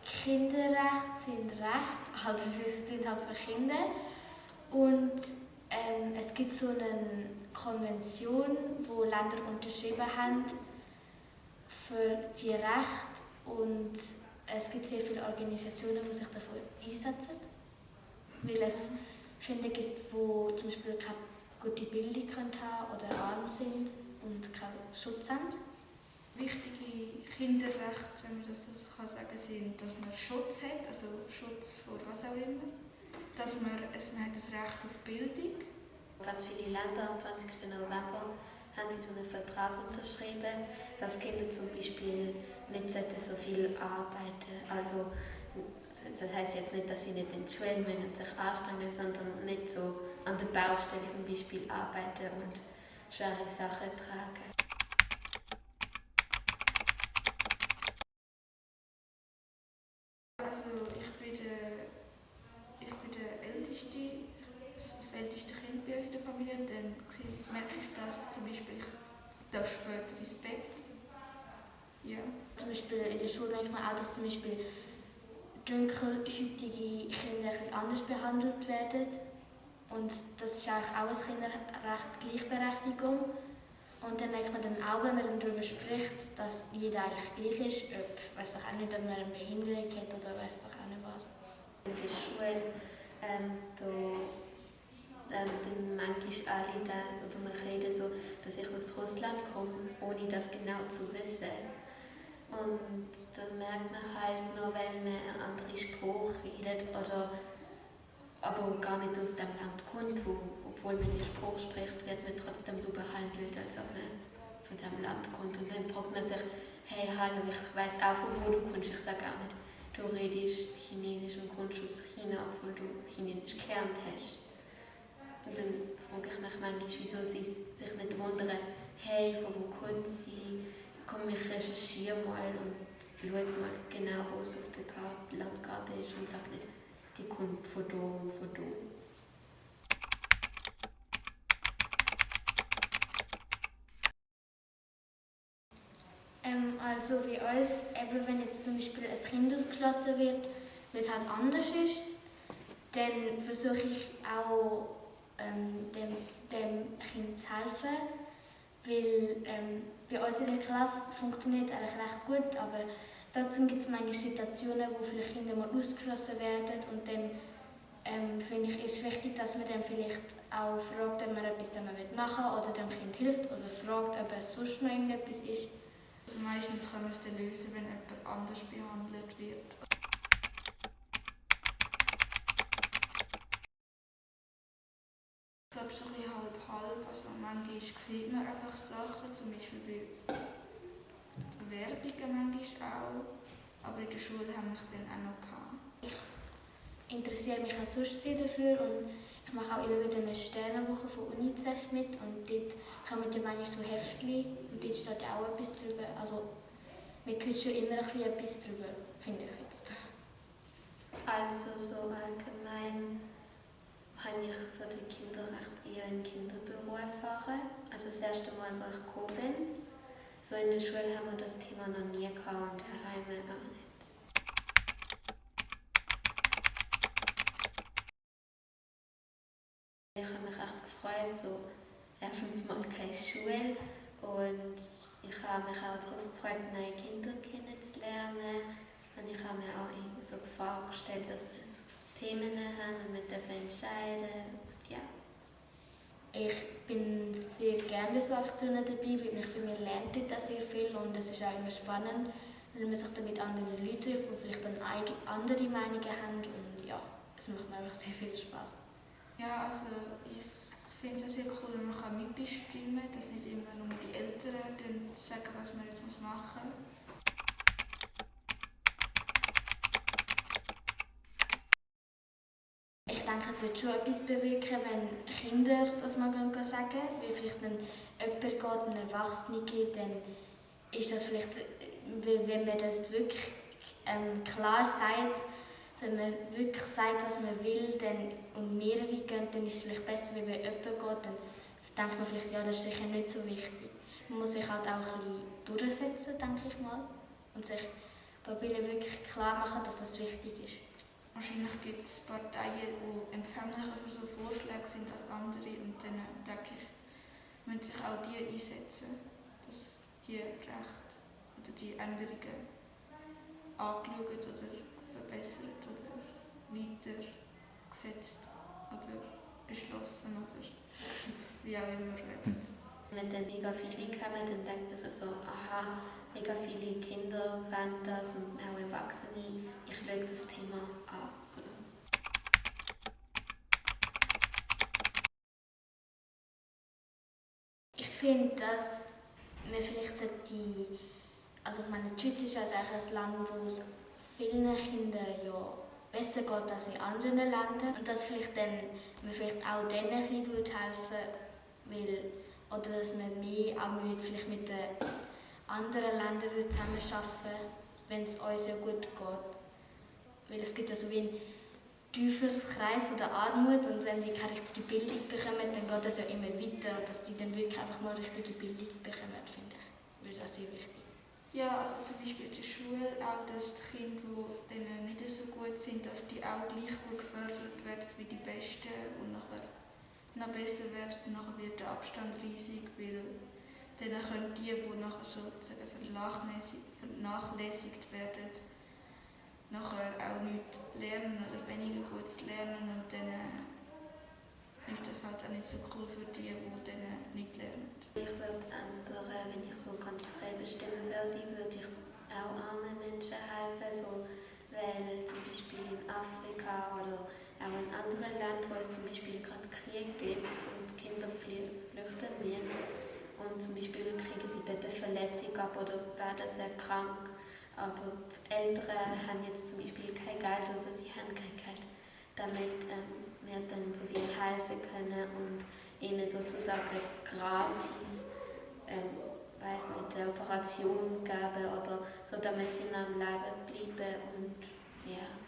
Kinderrechte sind Rechte, also es sind halt für Kinder. Und es gibt so eine Konvention, wo Länder unterschrieben haben für die Rechte. Und es gibt sehr viele Organisationen, die sich dafür einsetzen. Weil es Kinder gibt, die zum Beispiel keine gute Bildung haben oder arm sind und keinen Schutz haben. Wichtige Kinderrechte, wenn man das so sagen kann, sind, dass man Schutz hat, also Schutz vor was auch immer. Dass man hat das Recht auf Bildung. Ganz viele Länder am 20. November haben so einen Vertrag unterschrieben, dass Kinder zum Beispiel nicht so viel arbeiten. Also, das heisst jetzt nicht, dass sie nicht in die Schule müssen und sich anstrengen, sondern nicht so an der Baustelle zum Beispiel arbeiten und schwere Sachen tragen. Also ich bin der älteste, das älteste Kind bei uns in der Familie. Dann merke ich das zum Beispiel, ich darf später ins Bett. Ja. Zum Beispiel in der Schule merkt man auch, dass zum Beispiel dunkelhäutige Kinder anders behandelt werden. Und das ist eigentlich auch ein Kinderrecht, Gleichberechtigung. Und dann merkt man dann auch, wenn man dann darüber spricht, dass jeder eigentlich gleich ist, weiß auch nicht, ob man eine Behinderung hat oder weiß auch nicht was. In der Schule, dann manchmal alle darüber reden, so, dass ich aus Russland komme, ohne das genau zu wissen. Und dann merkt man halt nur, weil man eine andere Sprache redet oder aber gar nicht aus dem Land kommt, obwohl man die Sprache spricht, wird man trotzdem so behandelt, als ob man von diesem Land kommt. Und dann fragt man sich, hey, hallo, ich weiss auch, von wo du kommst. Ich sage auch nicht, du redest Chinesisch und kommst aus China, obwohl du Chinesisch gelernt hast. Und dann frage ich mich manchmal, wieso sie sich nicht wundern, hey, von wo kommt sie? Komm, ich recherchiere mal und schau mal genau, wo es auf der Landkarte ist und sage nicht, die kommt von da und von da. Also bei uns, eben wenn jetzt zum Beispiel ein Kind ausgeschlossen wird, weil es halt anders ist, dann versuche ich auch dem Kind zu helfen, weil bei uns in der Klasse funktioniert es eigentlich recht gut, aber trotzdem gibt es manche Situationen, wo vielleicht Kinder mal ausgeschlossen werden und dann finde ich, ist es wichtig, dass man dann vielleicht auch fragt, ob man etwas damit machen will oder dem Kind hilft oder fragt, ob es sonst noch irgendetwas ist. Also meistens kann man es dann lösen, wenn jemand anders behandelt wird. Ich glaube, so ein bisschen halb-halb. Also manchmal sieht man einfach Sachen, zum Beispiel bei Werbungen manchmal auch. Aber in der Schule haben wir es dann auch noch gehabt. Ich interessiere mich auch sonst sehr dafür und ich mache auch immer wieder eine Sternenwoche von UNICEF mit und dort kommen ja manchmal so Heftchen und dort steht auch etwas drüber. Also man hört schon immer ein bisschen etwas drüber, finde ich jetzt. Also so allgemein habe ich für die Kinderrechte eher im Kinderbüro erfahren. Also das erste Mal, wo ich gekommen bin. So in der Schule haben wir das Thema noch nie gehabt und daheim auch nicht. Ich habe mich echt gefreut, so erstens mal keine Schule und ich habe mich auch darauf gefreut, neue Kinder kennenzulernen. Und ich habe mir auch irgendwie so vorgestellt, dass wir Themen haben und wir dürfen entscheiden. Ja. Ich bin sehr gerne bei so Aktionen dabei, weil ich finde, man lernt dort auch sehr viel und es ist auch immer spannend, weil man sich dann mit anderen Leuten trifft, die vielleicht dann andere Meinungen haben und ja, es macht mir einfach sehr viel Spaß. Ja, also ich finde es sehr cool, wenn man mitbestimmen kann, dass nicht immer nur die Eltern dann sagen, was man jetzt machen muss. Ich denke, es wird schon etwas bewirken, wenn Kinder das mal sagen, weil vielleicht wenn jemand geht, ein Erwachsener geht, dann ist das vielleicht, wenn man das wirklich klar sagt, wenn man wirklich sagt, was man will, dann, und mehrere gehen, dann ist es vielleicht besser, wenn jemand geht, dann denkt man vielleicht, ja, das ist sicher nicht so wichtig. Man muss sich halt auch ein bisschen durchsetzen, denke ich mal, und sich da will ich wirklich klar machen, dass das wichtig ist. Wahrscheinlich gibt es Parteien, die empfänglicher für so Vorschläge sind als andere und dann denke ich, müssen sich auch die einsetzen, dass die Rechte oder die Änderungen angeschaut oder verbessert oder weitergesetzt oder beschlossen oder wie auch immer werden. Wenn dann mega viele kommen, dann denkt man sich so, aha, mega viele Kinder wollen das und auch Erwachsene, ich schaue das Thema an. Ich finde, dass man vielleicht also ich meine, die Schweiz ist also eigentlich ein Land, wo es vielen Kindern ja besser geht als in anderen Ländern. Und dass vielleicht dann man vielleicht auch denen ein bisschen helfen würde, oder dass man mehr auch vielleicht mit den anderen Ländern zusammenarbeiten, wenn es uns so gut geht. Weil es gibt ja so wie einen Teufelskreis von der Armut und wenn die keine richtige Bildung bekommen, dann geht das ja immer weiter, dass die dann wirklich einfach mal richtige Bildung bekommen, finde ich. Weil das sehr wichtig. Ja, also zum Beispiel in der Schule auch, dass die Kinder, die denen nicht so gut sind, dass die auch gleich gut gefördert werden wie die Besten und nachher noch besser werden. Nachher wird der Abstand riesig, weil dann können die nachher sozusagen vernachlässigt werden, nachher auch nicht lernen oder weniger gut lernen und dann ist das halt auch nicht so cool für die dann nicht lernen. Ich würde ändern, wenn ich so ganz frei bestimmen würde ich auch armen Menschen helfen, so, weil zum Beispiel in Afrika oder auch in anderen Ländern, wo es zum Beispiel gerade Krieg gibt und Kinder viel flüchten müssen und zum Beispiel kriegen sie dort eine Verletzung ab oder werden sehr krank, aber die Eltern haben jetzt zum Beispiel kein Geld oder sie haben kein Geld, damit wir dann so viel helfen können und ihnen sozusagen gratis weiss nicht, eine Operation geben oder so, damit sie noch am Leben bleiben und ja.